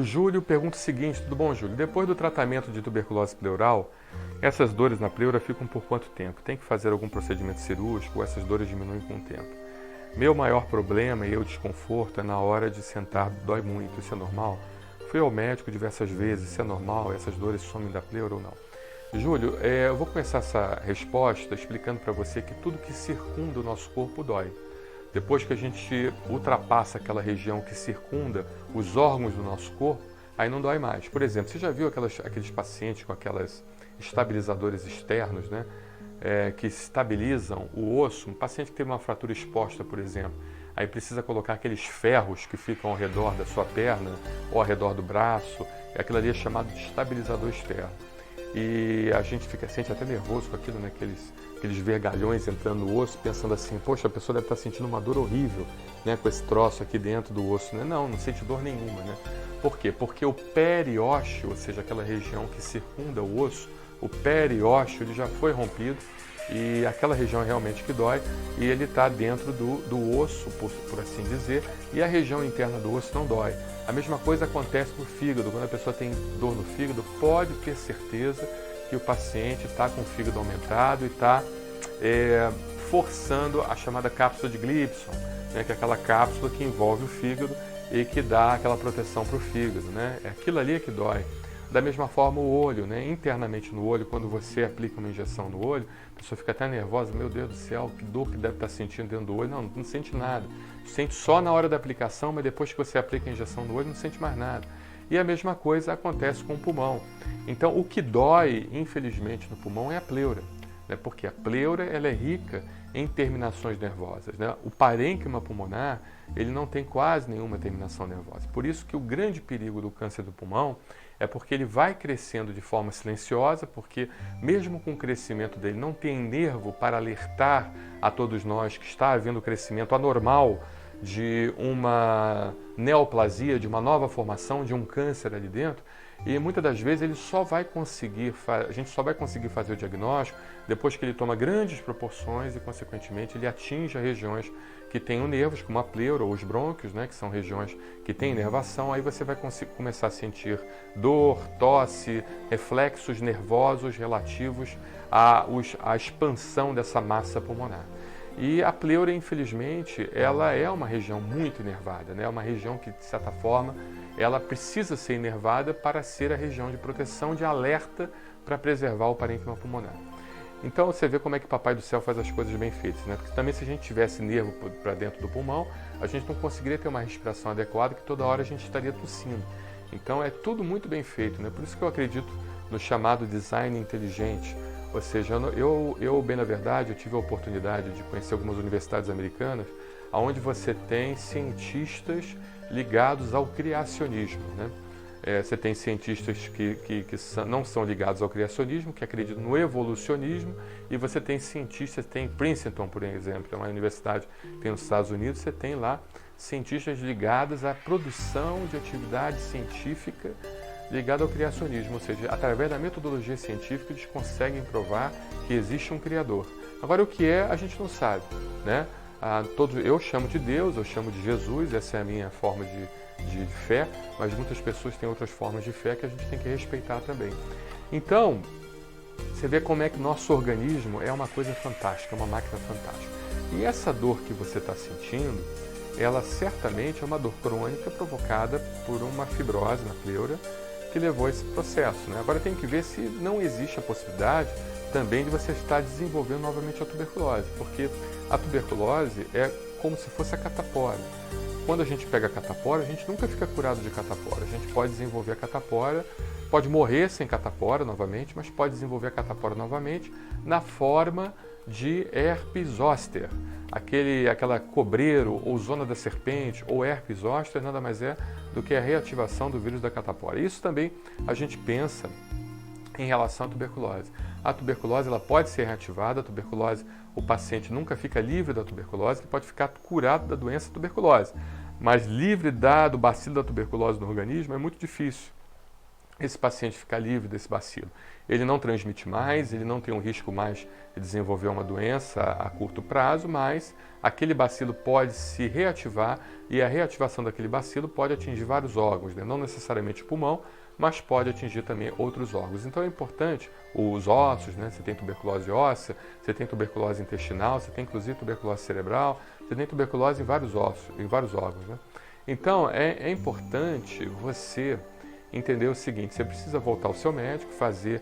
Júlio pergunta o seguinte: tudo bom, Júlio? Depois do tratamento de tuberculose pleural, essas dores na pleura ficam por quanto tempo? Tem que fazer algum procedimento cirúrgico ou essas dores diminuem com o tempo? Meu maior problema e o desconforto é na hora de sentar, dói muito, isso é normal? Fui ao médico diversas vezes, isso é normal? Essas dores somem da pleura ou não? Júlio, eu vou começar essa resposta explicando para você que tudo que circunda o nosso corpo dói. Depois que a gente ultrapassa aquela região que circunda os órgãos do nosso corpo, aí não dói mais. Por exemplo, você já viu aqueles pacientes com aquelas estabilizadores externos, né? Que estabilizam o osso? Um paciente que teve uma fratura exposta, por exemplo, aí precisa colocar aqueles ferros que ficam ao redor da sua perna ou ao redor do braço, aquilo ali é chamado de estabilizador externo. E a gente sente até nervoso com aquilo, né? Aqueles vergalhões entrando no osso, pensando assim, poxa, a pessoa deve estar sentindo uma dor horrível, né? Com esse troço aqui dentro do osso, né? Não sente dor nenhuma, né? Por quê? Porque o periósteo, ou seja, aquela região que circunda o osso, o periósteo ele já foi rompido e aquela região é realmente que dói e ele está dentro do osso, por assim dizer, e a região interna do osso não dói. A mesma coisa acontece no fígado. Quando a pessoa tem dor no fígado, pode ter certeza que o paciente está com o fígado aumentado e está forçando a chamada cápsula de Gleason, né, que é aquela cápsula que envolve o fígado e que dá aquela proteção para o fígado, né? É aquilo ali que dói. Da mesma forma o olho, né? Internamente no olho, quando você aplica uma injeção no olho, a pessoa fica até nervosa, meu Deus do céu, que dor que deve estar sentindo dentro do olho. Não sente nada. Sente só na hora da aplicação, mas depois que você aplica a injeção no olho, não sente mais nada. E a mesma coisa acontece com o pulmão. Então, o que dói, infelizmente, no pulmão é a pleura, né? Porque a pleura ela é rica em terminações nervosas, né? O parênquima pulmonar ele não tem quase nenhuma terminação nervosa. Por isso que o grande perigo do câncer do pulmão é porque ele vai crescendo de forma silenciosa, porque mesmo com o crescimento dele não tem nervo para alertar a todos nós que está havendo crescimento anormal de uma neoplasia, de uma nova formação, de um câncer ali dentro. E muitas das vezes a gente só vai conseguir fazer o diagnóstico depois que ele toma grandes proporções e, consequentemente, ele atinge regiões que têm os nervos, como a pleura ou os brônquios, né, que são regiões que têm inervação. Aí você vai começar a sentir dor, tosse, reflexos nervosos relativos à expansão dessa massa pulmonar. E a pleura, infelizmente, ela é uma região muito inervada, né? É uma região que, de certa forma, ela precisa ser inervada para ser a região de proteção, de alerta para preservar o parênquima pulmonar. Então você vê como é que Papai do Céu faz as coisas bem feitas, né? Porque também se a gente tivesse nervo para dentro do pulmão, a gente não conseguiria ter uma respiração adequada, que toda hora a gente estaria tossindo. Então é tudo muito bem feito, né? Por isso que eu acredito no chamado design inteligente. Ou seja, eu bem na verdade, eu tive a oportunidade de conhecer algumas universidades americanas, onde você tem cientistas ligados ao criacionismo, né? Você tem cientistas que não são ligados ao criacionismo, que acreditam no evolucionismo, e você tem cientistas, tem Princeton, por exemplo, é uma universidade que tem nos Estados Unidos, você tem lá cientistas ligados à produção de atividade científica ligada ao criacionismo, ou seja, através da metodologia científica eles conseguem provar que existe um Criador. Agora, o que é, a gente não sabe, né? Eu chamo de Deus, eu chamo de Jesus, essa é a minha forma de fé, mas muitas pessoas têm outras formas de fé que a gente tem que respeitar também. Então, você vê como é que nosso organismo é uma coisa fantástica, é uma máquina fantástica. E essa dor que você está sentindo, ela certamente é uma dor crônica provocada por uma fibrose na pleura que levou a esse processo, né? Agora tem que ver se não existe a possibilidade também de você estar desenvolvendo novamente a tuberculose, porque a tuberculose é como se fosse a catapora. Quando a gente pega a catapora, a gente nunca fica curado de catapora. A gente pode desenvolver a catapora, pode morrer sem catapora novamente, mas pode desenvolver a catapora novamente na forma de herpes zoster. Aquela cobreiro ou zona da serpente ou herpes zoster nada mais é do que a reativação do vírus da catapora. Isso também a gente pensa em relação à tuberculose. A tuberculose ela pode ser reativada, a tuberculose, o paciente nunca fica livre da tuberculose, ele pode ficar curado da doença tuberculose, mas livre do bacilo da tuberculose no organismo é muito difícil. esse paciente fica livre desse bacilo. Ele não transmite mais, ele não tem um risco mais de desenvolver uma doença a curto prazo, mas aquele bacilo pode se reativar e a reativação daquele bacilo pode atingir vários órgãos, né? Não necessariamente o pulmão, mas pode atingir também outros órgãos. Então é importante os ossos, né? Você tem tuberculose óssea, você tem tuberculose intestinal, você tem inclusive tuberculose cerebral, você tem tuberculose em vários ossos, em vários órgãos, né? Então é importante você entender o seguinte: você precisa voltar ao seu médico, fazer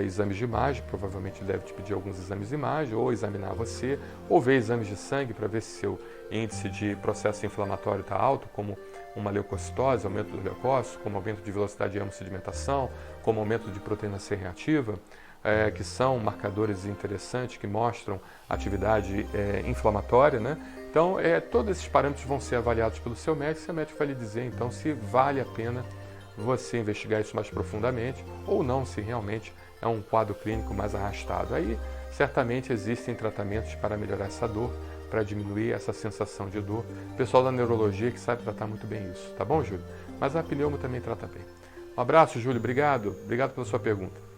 exames de imagem, provavelmente ele deve te pedir alguns exames de imagem, ou examinar você, ou ver exames de sangue para ver se seu índice de processo inflamatório está alto, como uma leucocitose, aumento do leucócito, como aumento de velocidade de hemossedimentação, como aumento de proteína C reativa, que são marcadores interessantes que mostram atividade inflamatória, né? Então, todos esses parâmetros vão ser avaliados pelo seu médico, seu médico vai lhe dizer, então, se vale a pena você investigar isso mais profundamente ou não, se realmente é um quadro clínico mais arrastado. Aí, certamente, existem tratamentos para melhorar essa dor, para diminuir essa sensação de dor. O pessoal da neurologia que sabe tratar muito bem isso, tá bom, Júlio? Mas a pneumo também trata bem. Um abraço, Júlio, obrigado pela sua pergunta.